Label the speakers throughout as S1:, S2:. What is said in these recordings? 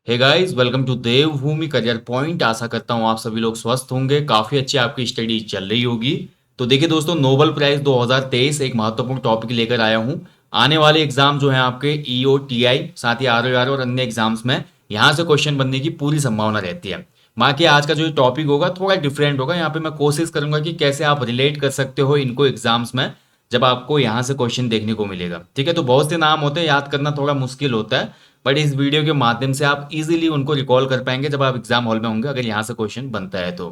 S1: Hey guys, welcome to Devbhoomi career point. आशा करता हूँ आप सभी लोग स्वस्थ होंगे, काफी अच्छी आपकी स्टडी चल रही होगी। तो देखिए दोस्तों, नोबेल प्राइज 2023 एक महत्वपूर्ण टॉपिक लेकर आया हूँ। आने वाले एग्जाम जो है आपके ईओटीआई, साथ ही आरओआर और अन्य एग्जाम्स में यहाँ से क्वेश्चन बनने की पूरी संभावना रहती है। बाकी आज का जो टॉपिक होगा थोड़ा डिफरेंट होगा। यहाँ पे मैं कोशिश करूंगा कि कैसे आप रिलेट कर सकते हो इनको एग्जाम्स में, जब आपको यहाँ से क्वेश्चन देखने को मिलेगा। ठीक है, तो बहुत से नाम होते हैं, याद करना थोड़ा मुश्किल होता है, बट इस वीडियो के माध्यम से आप इजीली उनको रिकॉल कर पाएंगे जब आप एग्जाम हॉल में होंगे, अगर यहाँ से क्वेश्चन बनता है तो।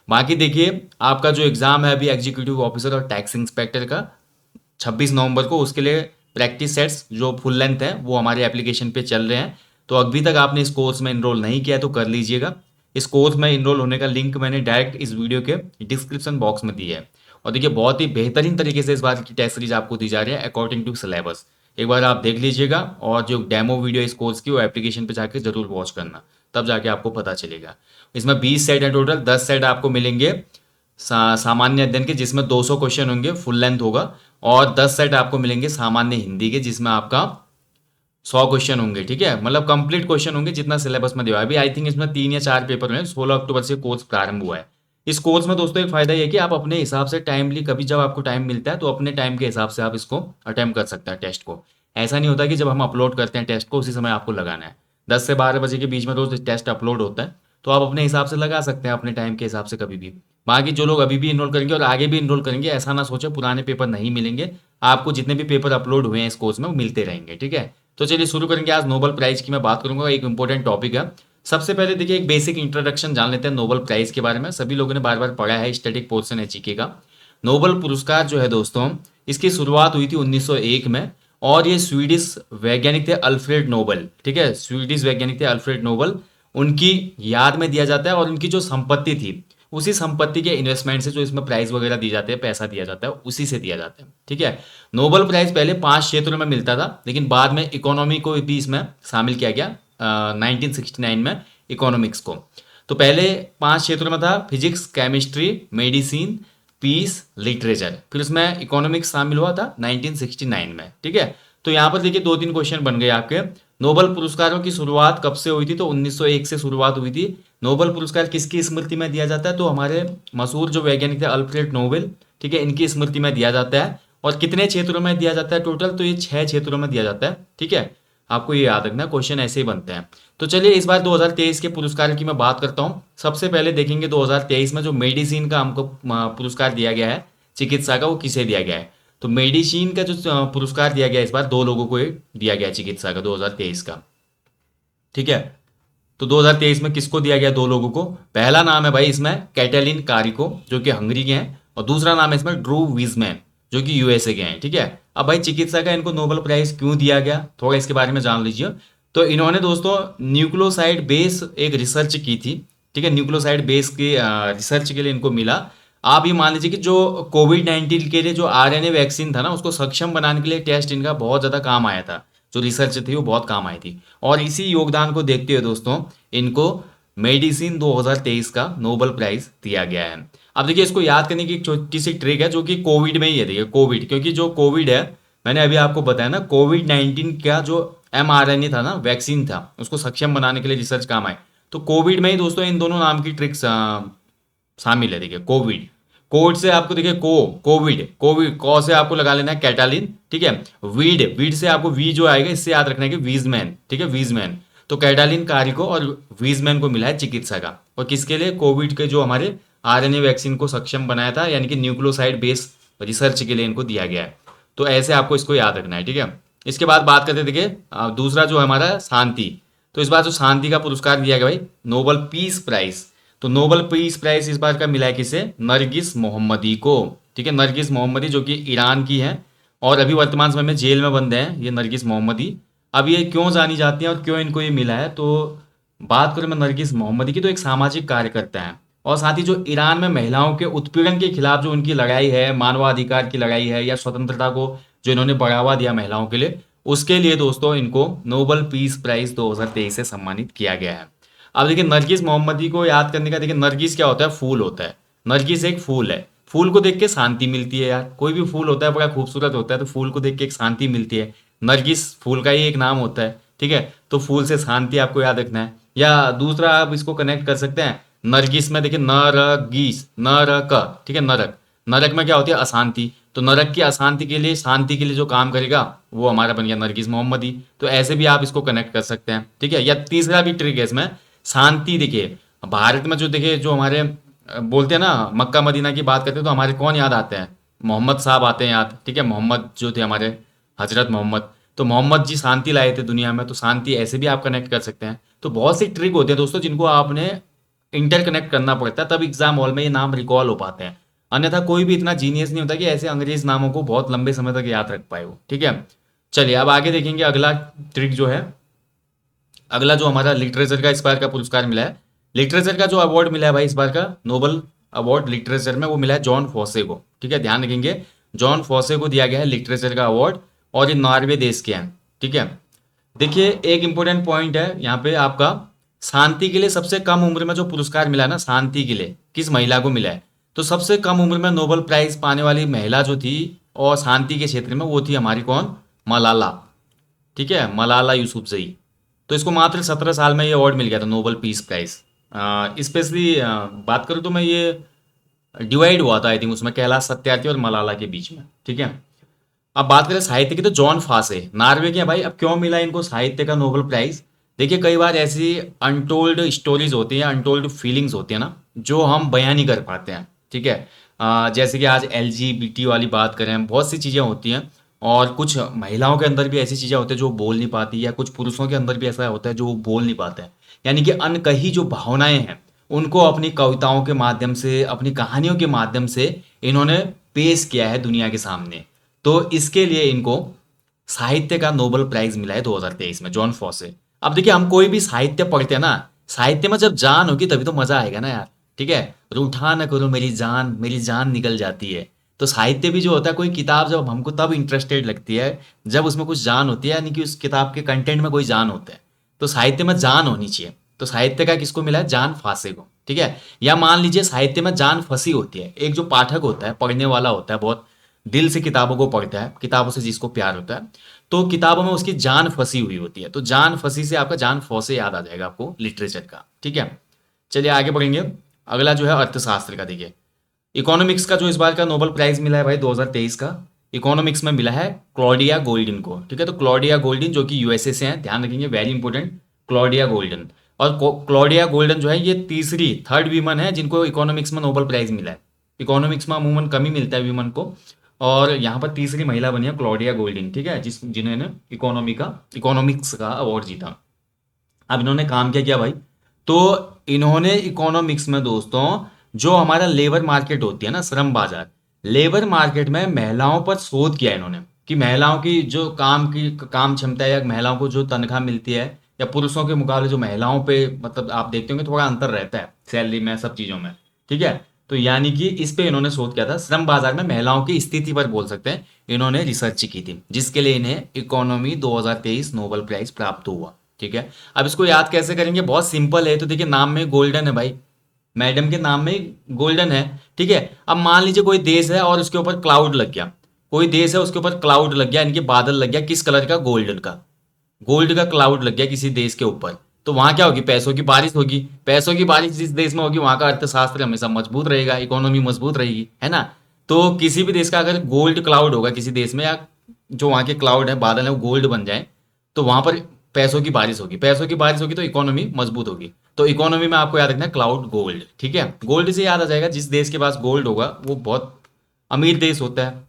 S1: बाकी देखिए, आपका जो एग्जाम है अभी एग्जीक्यूटिव ऑफिसर और टैक्स इंस्पेक्टर का 26 नवंबर को, उसके लिए प्रैक्टिस सेट्स जो फुल लेंथ है वो हमारे एप्लीकेशन पे चल रहे हैं। तो अभी तक आपने इस कोर्स में इनरोल नहीं किया है तो कर लीजिएगा। इस कोर्स में इनरोल होने का लिंक मैंने डायरेक्ट इस वीडियो के डिस्क्रिप्शन बॉक्स में दिया है। और देखिए, बहुत ही बेहतरीन तरीके से इस बार की टेस्ट सीरीज आपको दी जा रही है अकॉर्डिंग टू सिलेबस। एक बार आप देख लीजिएगा, और जो डेमो वीडियो इस कोर्स की वो एप्लीकेशन पे जाके जरूर वॉच करना, तब जाके आपको पता चलेगा। इसमें 20 सेट है टोटल। 10 सेट आपको मिलेंगे सामान्य अध्ययन के, जिसमें 200 क्वेश्चन होंगे, फुल लेंथ होगा। और 10 सेट आपको मिलेंगे सामान्य हिंदी के, जिसमें आपका 100 क्वेश्चन होंगे। ठीक है, मतलब कंप्लीट क्वेश्चन होंगे जितना सिलेबस में दिया है। अभी आई थिंक इसमें 3 या 4 पेपर हैं। 16 अक्टूबर से कोर्स प्रारंभ हुआ है। इस कोर्स में दोस्तों एक फायदा ये है कि आप अपने हिसाब से टाइमली, कभी जब आपको टाइम मिलता है तो अपने टाइम के हिसाब से आप इसको अटेम्प्ट कर सकते हैं टेस्ट को। ऐसा नहीं होता कि जब हम अपलोड करते हैं टेस्ट को उसी समय आपको लगाना है। 10 से 12 बजे के बीच में रोज टेस्ट अपलोड होता है, तो आप अपने हिसाब से लगा सकते हैं, अपने टाइम के हिसाब से कभी भी। बाकी जो लोग अभी भी इनरोल करेंगे और आगे भी इनरोल करेंगे, ऐसा ना सोचे पुराने पेपर नहीं मिलेंगे। आपको जितने भी पेपर अपलोड हुए हैं इस कोर्स में वो मिलते रहेंगे। ठीक है, तो चलिए शुरू करेंगे। आज नोबेल प्राइज की मैं बात करूंगा, एक इंपॉर्टेंट टॉपिक है। सबसे पहले देखिए, एक बेसिक इंट्रोडक्शन जान लेते हैं नोबेल प्राइज के बारे में। सभी लोगों ने बार बार पढ़ा है, स्टैटिक पोर्शन है जीके का। नोबेल पुरस्कार जो है दोस्तों, इसकी शुरुआत हुई थी 1901 में। और ये स्वीडिश वैज्ञानिक थे अल्फ्रेड नोबेल। ठीक है, स्वीडिश वैज्ञानिक थे अल्फ्रेड नोबेल, उनकी याद में दिया जाता है। और उनकी जो संपत्ति थी, उसी संपत्ति के इन्वेस्टमेंट से जो इसमें प्राइज वगैरह दिए जाते हैं, पैसा दिया जाता है, उसी से दिया जाता है। ठीक है, नोबेल प्राइज पहले 5 क्षेत्रों में मिलता था, लेकिन बाद में इकोनॉमी को भी इसमें शामिल किया गया 1969 में, इकोनॉमिक्स को। तो पहले 5 क्षेत्रों में था, physics, chemistry, medicine, peace, literature. फिर उसमें इकोनॉमिक्स शामिल हुआ था 1969 में। ठीक है, तो यहाँ पर देखिए 2-3 क्वेश्चन बन गए आपके। नोबेल पुरस्कारों की शुरुआत कब से हुई थी? तो 1901 से शुरुआत हुई थी। नोबेल पुरस्कार किसकी स्मृति में दिया जाता है? तो हमारे मशहूर जो वैज्ञानिक थे अल्फ्रेड नोबेल, ठीक है, इनकी स्मृति में दिया जाता है। और कितने क्षेत्रों में दिया जाता है टोटल? तो ये 6 क्षेत्रों में दिया जाता है। ठीक है, आपको ये याद रखना, क्वेश्चन ऐसे ही बनते हैं। तो चलिए इस बार 2023 के पुरस्कार की मैं बात करता हूँ। सबसे पहले देखेंगे 2023 में जो मेडिसिन का हमको पुरस्कार दिया गया है, चिकित्सा का, वो किसे दिया गया है? तो मेडिसिन का जो पुरस्कार दिया गया इस बार 2 लोगों को दिया गया चिकित्सा का, 2023 का। ठीक है, तो 2023 में किसको दिया गया? 2 लोगों को। पहला नाम है भाई इसमें कैटेलिन कारिको, जो कि हंगरी के हैं। और दूसरा नाम है इसमें ड्रू विजमैन, जो कि यूएसए के हैं। ठीक है, अब भाई चिकित्सा का इनको नोबेल प्राइज क्यों दिया गया, थोड़ा इसके बारे में जान लीजिए। तो इन्होंने दोस्तों न्यूक्लियोसाइड बेस एक रिसर्च की थी। ठीक है, न्यूक्लियोसाइड बेस के रिसर्च के लिए इनको मिला। आप ये मान लीजिए कि जो कोविड-19 के लिए जो आरएनए वैक्सीन था ना, उसको सक्षम बनाने के लिए टेस्ट इनका बहुत ज़्यादा काम आया था। जो रिसर्च थी वो बहुत काम आई थी। और इसी योगदान को देखते हुए दोस्तों, इनको मेडिसिन 2023 का नोबेल प्राइज दिया गया है। अब देखिए, इसको याद करने की एक छोटी सी ट्रिक है, जो कि कोविड में ही है। देखिए कोविड, क्योंकि जो कोविड है, मैंने अभी आपको बताया ना, कोविड-19 का जो mRNA था ना, वैक्सीन था, उसको सक्षम बनाने के लिए रिसर्च काम आए। तो कोविड में ही दोस्तों इन दोनों नाम की ट्रिक्स शामिल है। देखिए कोविड, कोविड से आपको देखिए कोविड, कोविड कौ से आपको लगा लेना है कैटालिन। ठीक है, वीड, वीड से आपको वी जो आएगा, इससे याद रखना है कि वीजमैन। ठीक है, वीजमैन। तो कैटालिन कारिको और वीजमैन को मिला है चिकित्सा का। और किसके लिए? कोविड के जो हमारे आरएनए वैक्सीन को सक्षम बनाया था, यानी कि न्यूक्लियोसाइड बेस रिसर्च के लिए इनको दिया गया है। तो ऐसे आपको इसको याद रखना है। ठीक है, इसके बाद बात करते देखिए दूसरा जो हमारा शांति। तो इस बार जो शांति का पुरस्कार दिया गया भाई, नोबेल पीस प्राइज। तो नोबेल पीस प्राइज इस बार का मिला है किसे? नरगिस मोहम्मदी को। ठीक है, नरगिस मोहम्मदी, जो कि ईरान की है और अभी वर्तमान समय में जेल में बंद हैं ये नरगिस मोहम्मदी। अब ये क्यों जानी जाती हैं और क्यों इनको ये मिला है? तो बात करें मैं नरगिस मोहम्मदी की, तो एक सामाजिक कार्यकर्ता है। और साथ ही जो ईरान में महिलाओं के उत्पीड़न के खिलाफ जो उनकी लड़ाई है, मानवाधिकार की लड़ाई है, या स्वतंत्रता को जो इन्होंने बढ़ावा दिया महिलाओं के लिए, उसके लिए दोस्तों इनको नोबेल पीस प्राइज 2023 से सम्मानित किया गया है। अब देखिए, नरगिस मोहम्मदी को याद करने का, देखिए नरगिस क्या होता है? फूल होता है। नरगिस एक फूल है। फूल को देख के शांति मिलती है यार। कोई भी फूल होता है बड़ा खूबसूरत होता है, तो फूल को देख के एक शांति मिलती है। नरगिस फूल का ही एक नाम होता है। ठीक है, तो फूल से शांति आपको याद रखना है। या दूसरा आप इसको कनेक्ट कर सकते हैं नरगिस में, देखिए नरगिस, नरक, ठीक है, नरक, नरक में क्या होती है, अशांति, तो नरक की अशांति के लिए, शांति के लिए जो काम करेगा वो हमारा बन गया नरगिस मोहम्मदी। तो ऐसे भी आप इसको कनेक्ट कर सकते हैं, ठीक है। या तीसरा भी ट्रिक है इसमें, शांति, देखिए भारत में जो, देखिए जो हमारे बोलते हैं ना, मक्का मदीना की बात करते हैं तो हमारे कौन याद आते हैं, मोहम्मद साहब आते हैं याद, ठीक है, मोहम्मद जो थे हमारे, हजरत मोहम्मद, तो मोहम्मद जी शांति लाए थे दुनिया में, तो शांति ऐसे भी आप कनेक्ट कर सकते हैं। तो बहुत सी ट्रिक होते हैं दोस्तों जिनको आपने इंटरकनेक्ट करना पड़ता है, तब एग्जाम हॉल में ये नाम रिकॉल हो पाते हैं। अन्यथा कोई भी इतना जीनियस नहीं होता कि ऐसे अंग्रेज नामों को बहुत लंबे समय तक याद रख पाए वो, ठीक है। चलिए अब आगे देखेंगे अगला ट्रिक जो है, अगला जो हमारा लिटरेचर का इस बार का पुरस्कार मिला है, लिटरेचर का जो अवार्ड मिला है भाई इस बार का, नोबल अवार्ड लिटरेचर में, वो मिला है जॉन फॉसे को, ठीक है, ध्यान रखेंगे, जॉन फॉसे को दिया गया है लिटरेचर का अवार्ड, और ये नॉर्वे देश के हैं, ठीक है। देखिए एक इंपॉर्टेंट पॉइंट है यहाँ पे आपका, शांति के लिए सबसे कम उम्र में जो पुरस्कार मिला है ना, शांति के लिए किस महिला को मिला है, तो सबसे कम उम्र में नोबेल प्राइज पाने वाली महिला जो थी और शांति के क्षेत्र में, वो थी हमारी कौन, मलाला, ठीक है, मलाला यूसुफजई। तो इसको मात्र 17 साल में ये अवार्ड मिल गया था, नोबेल पीस प्राइज। स्पेशली बात करूँ तो मैं ये डिवाइड हुआ था आई थिंक उसमें, कैलाश सत्यार्थी और मलाला के बीच में, ठीक है। अब बात करें साहित्य की तो जॉन फासे नॉर्वे के हैं भाई। अब क्यों मिला इनको साहित्य का नोबेल प्राइज, देखिए कई बार ऐसी अनटोल्ड स्टोरीज होती हैं, अनटोल्ड फीलिंग्स होती है ना, जो हम बयां नहीं कर पाते हैं, ठीक है। जैसे कि आज LGBT वाली बात करें, बहुत सी चीज़ें होती हैं, और कुछ महिलाओं के अंदर भी ऐसी चीज़ें होती हैं जो वो बोल नहीं पाती, या कुछ पुरुषों के अंदर भी ऐसा होता है जो वो बोल नहीं पाते हैं। यानी कि अनकही जो भावनाएं हैं उनको अपनी कविताओं के माध्यम से, अपनी कहानियों के माध्यम से इन्होंने पेश किया है दुनिया के सामने। तो इसके लिए इनको साहित्य का नोबेल प्राइज मिला है 2023 में, जॉन फॉसे। अब देखिए हम कोई भी साहित्य पढ़ते हैं ना, साहित्य में जब जान होगी तभी तो मजा आएगा ना यार, ठीक है। रूठा न करो मेरी जान निकल जाती है। तो साहित्य भी जो होता है, कोई किताब जब हमको तब इंटरेस्टेड लगती है जब उसमें कुछ जान होती है, यानी कि उस किताब के कंटेंट में कोई जान होता है। तो साहित्य में जान होनी चाहिए, तो साहित्य का किसको मिला है, जान फासे को, ठीक है। या मान लीजिए साहित्य में जान फंसी होती है, एक जो पाठक होता है, पढ़ने वाला होता है, बहुत दिल से किताबों को पढ़ता है, किताबों से जिसको प्यार होता है, तो किताबों में उसकी जान फंसी हुई होती है, तो जान फंसी से आपका जान फौसे याद आ जाएगा आपको लिटरेचर का, ठीक है। चलिए आगे बढ़ेंगे, अगला जो है अर्थशास्त्र का। देखिए इकोनॉमिक्स का जो इस बार का नोबेल प्राइज मिला है भाई 2023 का, इकोनॉमिक्स में मिला है क्लॉडिया गोल्डन को, ठीक है। तो क्लॉडिया गोल्डन जो कि यूएसए से हैं, ध्यान रखेंगे, वेरी इंपॉर्टेंट, क्लॉडिया गोल्डन। और क्लॉडिया गोल्डन जो है ये तीसरी, थर्ड वीमन है जिनको इकोनॉमिक्स में नोबेल प्राइज मिला है। इकोनॉमिक्स में अमूमन कम ही मिलता है वीमन को, और यहाँ पर तीसरी महिला बनी है क्लॉडिया गोल्डन, ठीक है, जिन्होंने इकोनॉमिक्स का अवार्ड जीता। अब इन्होंने काम क्या किया भाई, तो इन्होंने इकोनॉमिक्स में दोस्तों, जो हमारा लेबर मार्केट होती है ना, श्रम बाजार, लेबर मार्केट में महिलाओं पर शोध किया इन्होंने, कि महिलाओं की जो काम क्षमता है, या महिलाओं को जो तनख्वाह मिलती है, या पुरुषों के मुकाबले जो महिलाओं पे, मतलब आप देखते होंगे थोड़ा अंतर रहता है सैलरी में, सब चीज़ों में, ठीक है। तो यानी कि इस पे इन्होंने शोध किया था, श्रम बाजार में महिलाओं की स्थिति पर बोल सकते हैं, इन्होंने रिसर्च की थी, जिसके लिए इन्हें इकोनॉमी 2023 नोबेल प्राइज प्राप्त हुआ, ठीक है। अब इसको याद कैसे करेंगे, बहुत सिंपल है, तो देखिए नाम में गोल्डन है भाई, मैडम के नाम में गोल्डन है, ठीक है। अब मान लीजिए कोई देश है और उसके ऊपर क्लाउड लग गया, कोई देश है उसके ऊपर क्लाउड लग गया, यानी कि बादल लग गया, किस कलर का, गोल्डन का, गोल्ड का क्लाउड लग गया किसी देश के ऊपर, तो वहां क्या होगी, पैसों की बारिश होगी। पैसों की बारिश जिस देश में होगी वहां का अर्थशास्त्र हमेशा मजबूत रहेगा, इकोनॉमी मजबूत रहेगी, है ना। तो किसी भी देश का अगर गोल्ड क्लाउड होगा किसी देश में, या जो वहां के क्लाउड है, बादल है, वो गोल्ड बन जाए, तो वहां पर पैसों की बारिश होगी, पैसों की बारिश होगी तो इकोनॉमी मजबूत होगी। तो इकोनॉमी में आपको याद रखना है क्लाउड गोल्ड, ठीक है। गोल्ड से याद आ जाएगा, जिस देश के पास गोल्ड होगा वो बहुत अमीर देश होता है।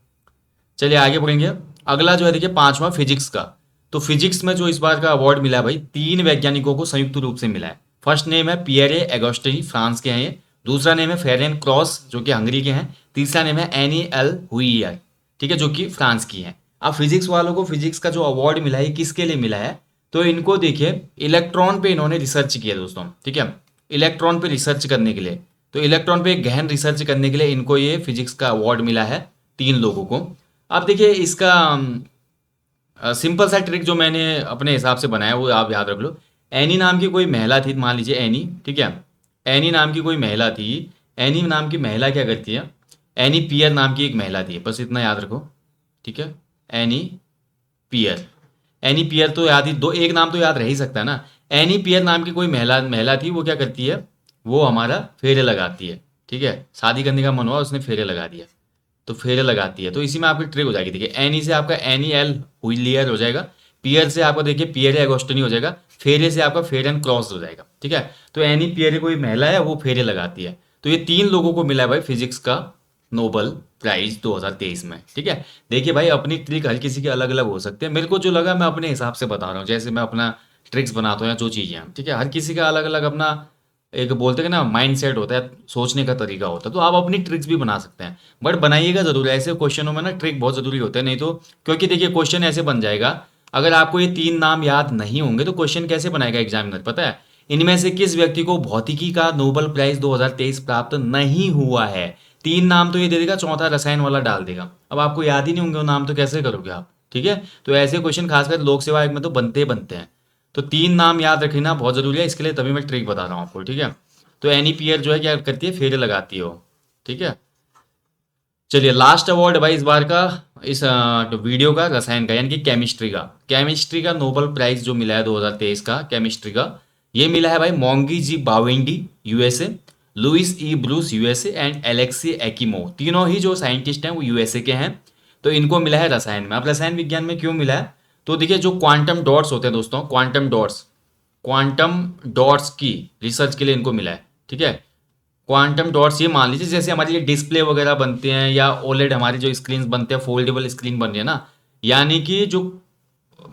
S1: चलिए आगे बढ़ेंगे, अगला जो है देखिए पांचवा फिजिक्स का। तो फिजिक्स में जो इस बार का अवार्ड मिला है भाई, 3 वैज्ञानिकों को संयुक्त रूप से मिला है। फर्स्ट नेम है पियरे एगोस्टी, फ्रांस के हैं ये। दूसरा नेम है फेरेन क्रॉस, जो कि हंगरी के हैं। तीसरा नेम है एनी एल हुइयर, ठीक है, जो कि फ्रांस की है। अब फिजिक्स वालों को फिजिक्स का जो अवार्ड मिला है, किसके लिए मिला है, तो इनको देखिए इलेक्ट्रॉन पे इन्होंने रिसर्च किया दोस्तों, ठीक है, इलेक्ट्रॉन पे रिसर्च करने के लिए। तो इलेक्ट्रॉन पे एक गहन रिसर्च करने के लिए इनको ये फिजिक्स का अवार्ड मिला है, 3 लोगों को। अब देखिए इसका सिंपल सा ट्रिक जो मैंने अपने हिसाब से बनाया वो आप याद रख लो। एनी नाम की कोई महिला थी, मान लीजिए एनी, ठीक है, एनी नाम की कोई महिला थी। एनी नाम की महिला क्या करती है, एनी पियर नाम की एक महिला थी, बस इतना याद रखो, ठीक है, एनी पियर। एनी पियर तो याद ही, दो एक नाम तो याद रह ही सकता है ना। एनी पियर नाम की कोई महिला महिला थी, वो क्या करती है, वो हमारा फेरे लगाती है। ठीक है, शादी करने का मन हुआ, उसने फेरे लगा दिया, तो फेरे लगाती है। तो इसी में आपकी ट्रिक हो जाएगी। देखिए एनी से आपका एनी एल हुइलियर हो जाएगा, पियर से आपका देखिए पियर एगोस्टिनी हो जाएगा, फेरे से आपका फेयर एंड क्रॉस हो जाएगा। ठीक है, तो एनी पियर कोई महिला है, वो फेरे लगाती है। तो ये 3 लोगों को मिला है भाई फिजिक्स का नोबल प्राइज 2023 में। ठीक है, देखिए भाई अपनी ट्रिक हर किसी के अलग अलग हो सकते हैं, मेरे को जो लगा मैं अपने हिसाब से बता रहा हूँ, जैसे मैं अपना ट्रिक्स बनाता हूँ या जो चीज़ें हैं। ठीक है, हर किसी का अलग अलग अपना एक बोलते हैं ना माइंड सेट होता है, सोचने का तरीका होता है, तो आप अपनी ट्रिक्स भी बना सकते हैं, बट बनाइएगा जरूर। ऐसे क्वेश्चनों में ना ट्रिक बहुत जरूरी होते हैं, नहीं तो क्योंकि देखिए क्वेश्चन ऐसे बन जाएगा, अगर आपको ये 3 नाम याद नहीं होंगे तो क्वेश्चन कैसे बनाएगा एग्जामिनर, पता है, इनमें से किस व्यक्ति को भौतिकी का नोबेल प्राइज 2023 प्राप्त नहीं हुआ है। 3 नाम तो ये दे देगा, चौथा रसायन वाला डाल देगा। अब आपको याद ही नहीं होंगे वो नाम, तो कैसे करोगे आप। ठीक है, तो ऐसे क्वेश्चन खासकर लोक सेवा आयोग में तो बनते ही बनते हैं। तो 3 नाम याद रखना बहुत जरूरी है, इसके लिए तभी मैं ट्रिक बता रहा हूँ आपको। ठीक है, तो एनी पियर जो है क्या करती है, फेरे लगाती है वो। ठीक है, चलिए लास्ट अवार्ड भाई इस बार का, इस वीडियो का रसायन का यानी कि केमिस्ट्री का नोबेल प्राइज जो मिला है 2023 का केमिस्ट्री का, ये मिला है भाई Moungi G Bawendi USA, Louis E Brus USA and Alexei Ekimov. तीनों ही जो साइंटिस्ट हैं वो यूएसए के हैं। तो इनको मिला है रसायन में। अब रसायन विज्ञान में क्यों मिला है, तो देखिए जो क्वांटम डॉट्स होते हैं दोस्तों, क्वांटम डॉट्स की रिसर्च के लिए इनको मिला है। ठीक है, क्वांटम डॉट्स ये मान लीजिए जैसे हमारी ये डिस्प्ले वगैरह बनते हैं या ओलेड हमारी जो स्क्रीन बनते हैं, फोल्डेबल स्क्रीन बन रही है ना, यानी कि जो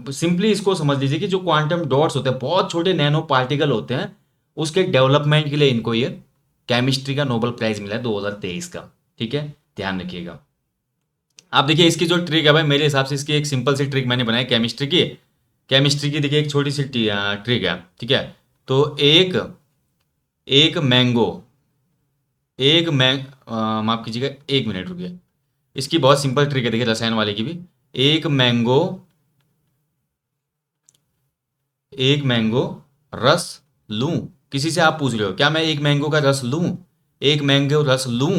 S1: सिंपली इसको समझ लीजिए कि जो क्वांटम डॉट्स होते हैं बहुत छोटे नैनो पार्टिकल होते हैं, उसके डेवलपमेंट के लिए इनको ये केमिस्ट्री का नोबेल प्राइज मिला है 2023 का। ठीक है, ध्यान रखिएगा। आप देखिए इसकी जो ट्रिक है भाई, मेरे हिसाब से इसकी एक सिंपल सी ट्रिक मैंने बनाई केमिस्ट्री की देखिए एक छोटी सी ट्रिक है। ठीक है, तो एक एक मैंगो एक मैंग माफ कीजिएगा, 1 मिनट रुकिए। इसकी बहुत सिंपल ट्रिक है, देखिए रसायन वाले की भी। एक मैंगो एक मैंगो रस लूं, किसी से आप पूछ रहे हो क्या मैं एक मैंगो का रस लूं, एक मैंगो रस लूं,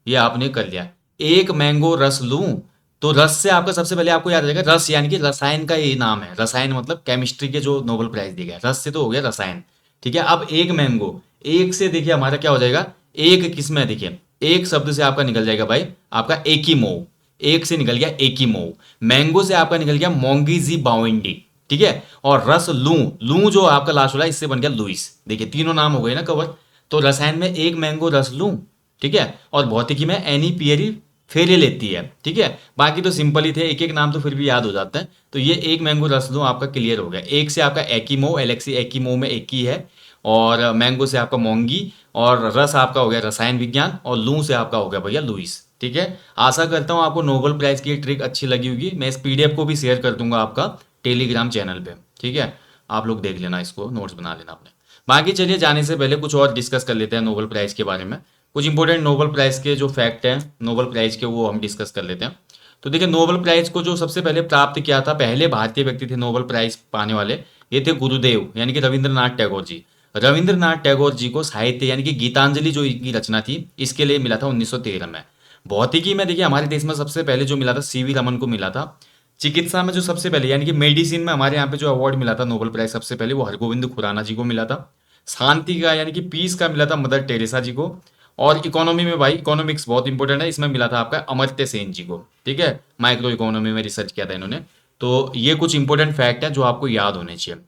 S1: ये आपने कर लिया। एक मैंगो रस लूं, तो रस से आपका सबसे पहले आपको याद रहेगा रस यानी कि रसायन का ये नाम है। रसायन मतलब केमिस्ट्री के जो नोबेल प्राइज दिया गया, रस से तो हो गया रसायन। ठीक है, अब एक मैंगो, एक से देखिए हमारा क्या हो जाएगा, एक किस में देखिए, एक शब्द से आपका निकल जाएगा भाई आपका एकीमो, एक से निकल गया एकीमो। मैंगो से आपका निकल गया मोंगीजी बावेंडी। ठीक है, और रस लूं, लूं जो आपका लास्ट वाला इससे बन गया लुइस। देखिए तीनों नाम हो गए ना कवर। तो रसायन में एक मैंगो रस लूं, ठीक है, और भौतिकी में एनी पियरी फेरे लेती है। ठीक है, बाकी तो सिंपल ही थे, एक एक नाम तो फिर भी याद हो जाता है। तो ये एक मैंगो रस लूं आपका क्लियर हो गया। एक से आपका एकीमो, एलेक्सी एकीमो में एक ही है, और मैंगो से आपका मोंगी, और रस आपका हो गया रसायन विज्ञान, और लू से आपका हो गया भैया लुइस। ठीक है, आशा करता हूँ आपको नोबेल प्राइज की ट्रिक अच्छी लगी होगी। मैं इस पीडीएफ को भी शेयर कर दूंगा आपका टेलीग्राम चैनल पे। ठीक है, आप लोग देख लेना, इसको नोट्स बना लेना अपने। बाकी चलिए जाने से पहले कुछ और डिस्कस कर लेते हैं नोबेल प्राइज के बारे में। कुछ इंपॉर्टेंट नोबेल प्राइज के जो फैक्ट हैं नोबेल प्राइज के, वो हम डिस्कस कर लेते हैं। तो देखिए नोबेल प्राइज को जो सबसे पहले प्राप्त किया था, पहले भारतीय व्यक्ति थे नोबेल प्राइज पाने वाले, ये थे गुरुदेव यानी कि रविंद्रनाथ टैगोर जी। रविंद्रनाथ टैगोर जी को साहित्य यानी कि गीतांजलि जो इनकी रचना थी, इसके लिए मिला था 1913 में। भौतिकी में देखिए हमारे देश में सबसे पहले जो मिला था सीवी रमन को मिला था। चिकित्सा में जो सबसे पहले यानी कि मेडिसिन में हमारे यहाँ पे जो अवार्ड मिला था नोबेल प्राइज सबसे पहले, वो हरगोविंद खुराना जी को मिला था। शांति का यानी कि पीस का मिला था मदर टेरेसा जी को। और इकोनॉमी में भाई, इकोनॉमिक्स बहुत इंपॉर्टेंट है, इसमें मिला था आपका अमर्त्य सेन जी को। ठीक है, माइक्रो इकोनॉमी में रिसर्च किया था इन्होंने। तो ये कुछ इंपॉर्टेंट फैक्ट है जो आपको याद होने चाहिए।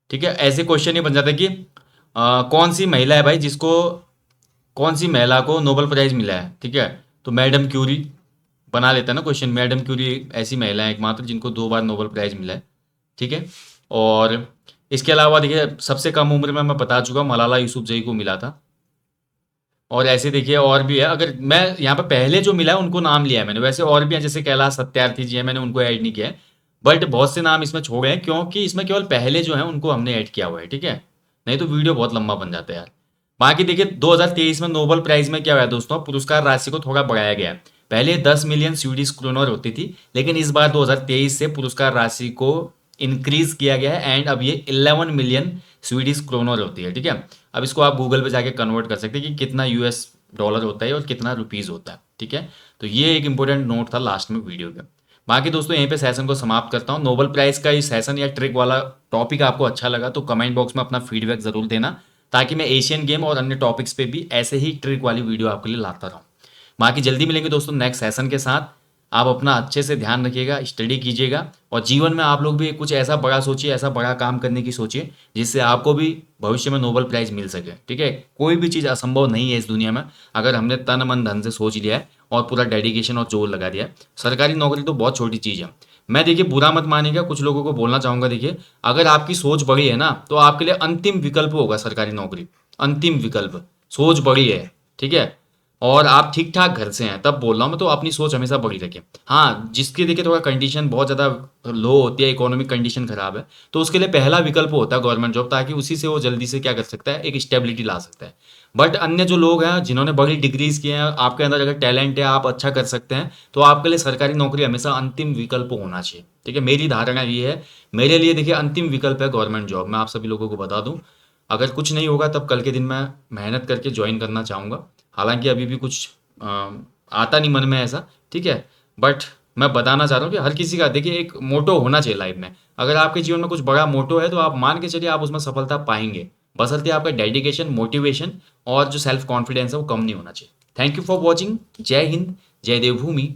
S1: ठीक है, ऐसे क्वेश्चन ये बन जाता है कि कौन सी महिला है भाई जिसको, कौन सी महिला को नोबेल प्राइज मिला है। ठीक है, तो मैडम क्यूरी बना लेता है ना क्वेश्चन, मैडम क्यूरी ऐसी महिला है एकमात्र जिनको 2 बार नोबेल प्राइज मिला है। ठीक है, और इसके अलावा देखिए सबसे कम उम्र में मैं बता चुका, मलाला यूसुफजई को मिला था। और ऐसे देखिए और भी है, अगर मैं यहाँ पे पहले जो मिला है उनको नाम लिया है मैंने, वैसे और भी हैं जैसे कैलाश सत्यार्थी जी है, मैंने उनको ऐड नहीं किया है। बट बहुत से नाम इसमें छोड़े हैं क्योंकि इसमें केवल पहले जो है उनको हमने ऐड किया हुआ है। ठीक है, नहीं तो वीडियो बहुत लंबा बन जाता है यार। बाकी देखिए 2023 में नोबेल प्राइज में क्या हुआ है दोस्तों, पुरस्कार राशि को थोड़ा बढ़ाया गया है। पहले 10 मिलियन स्वीडिश क्रोनर होती थी, लेकिन इस बार 2023 से पुरस्कार राशि को इंक्रीज किया गया है, एंड अब ये 11 मिलियन स्वीडिश क्रोनर होती है। ठीक है, अब इसको आप गूगल पे जाके कन्वर्ट कर सकते हैं कि कितना US डॉलर होता है और कितना रुपीज़ होता है। ठीक है, तो ये एक इंपॉर्टेंट नोट था लास्ट में वीडियो का। बाकी दोस्तों यहीं पे सेशन को समाप्त करता हूँ। नोबेल प्राइज का ये सेशन या ट्रिक वाला टॉपिक आपको अच्छा लगा तो कमेंट बॉक्स में अपना फीडबैक ज़रूर देना, ताकि मैं एशियन गेम और अन्य टॉपिक्स पे भी ऐसे ही ट्रिक वाली वीडियो आपके लिए लाता रहूँ। बाकी जल्दी मिलेंगे दोस्तों नेक्स्ट सेशन के साथ। आप अपना अच्छे से ध्यान रखिएगा, स्टडी कीजिएगा और जीवन में आप लोग भी कुछ ऐसा बड़ा सोचिए, ऐसा बड़ा काम करने की सोचिए जिससे आपको भी भविष्य में नोबेल प्राइज मिल सके। ठीक है, कोई भी चीज़ असंभव नहीं है इस दुनिया में, अगर हमने तन मन धन से सोच लिया है और पूरा डेडिकेशन और जोर लगा दिया है। सरकारी नौकरी तो बहुत छोटी चीज़ है। मैं देखिए बुरा मत मानिएगा, कुछ लोगों को बोलना चाहूँगा, देखिए अगर आपकी सोच बड़ी है ना तो आपके लिए अंतिम विकल्प होगा सरकारी नौकरी। अंतिम विकल्प, सोच बड़ी है, ठीक है, और आप ठीक ठाक घर से हैं तब बोल रहा हूँ मैं, तो अपनी सोच हमेशा बड़ी रखें। हाँ, जिसकी देखिए थोड़ा कंडीशन बहुत ज़्यादा लो होती है, इकोनॉमिक कंडीशन खराब है, तो उसके लिए पहला विकल्प होता है गवर्नमेंट जॉब, ताकि उसी से वो जल्दी से क्या कर सकता है, एक स्टेबिलिटी ला सकता है। बट अन्य जो लोग हैं जिन्होंने बड़ी डिग्रीज किए हैं, आपके अंदर अगर टैलेंट है, आप अच्छा कर सकते हैं, तो आपके लिए सरकारी नौकरी हमेशा अंतिम विकल्प होना चाहिए। ठीक है, मेरी धारणा ये है। मेरे लिए देखिए अंतिम विकल्प है गवर्नमेंट जॉब। मैं आप सभी लोगों को बता दूं, अगर कुछ नहीं होगा तब कल के दिन मैं मेहनत करके ज्वाइन करना चाहूँगा। हालांकि अभी भी कुछ आता नहीं मन में ऐसा, ठीक है, बट मैं बताना चाह रहा हूँ कि हर किसी का देखिए एक मोटो होना चाहिए लाइफ में। अगर आपके जीवन में कुछ बड़ा मोटो है तो आप मान के चलिए आप उसमें सफलता पाएंगे, बशर्ते आपका डेडिकेशन, मोटिवेशन और जो सेल्फ कॉन्फिडेंस है वो कम नहीं होना चाहिए। Thank you for watching. जय हिंद, जय देवभूमि।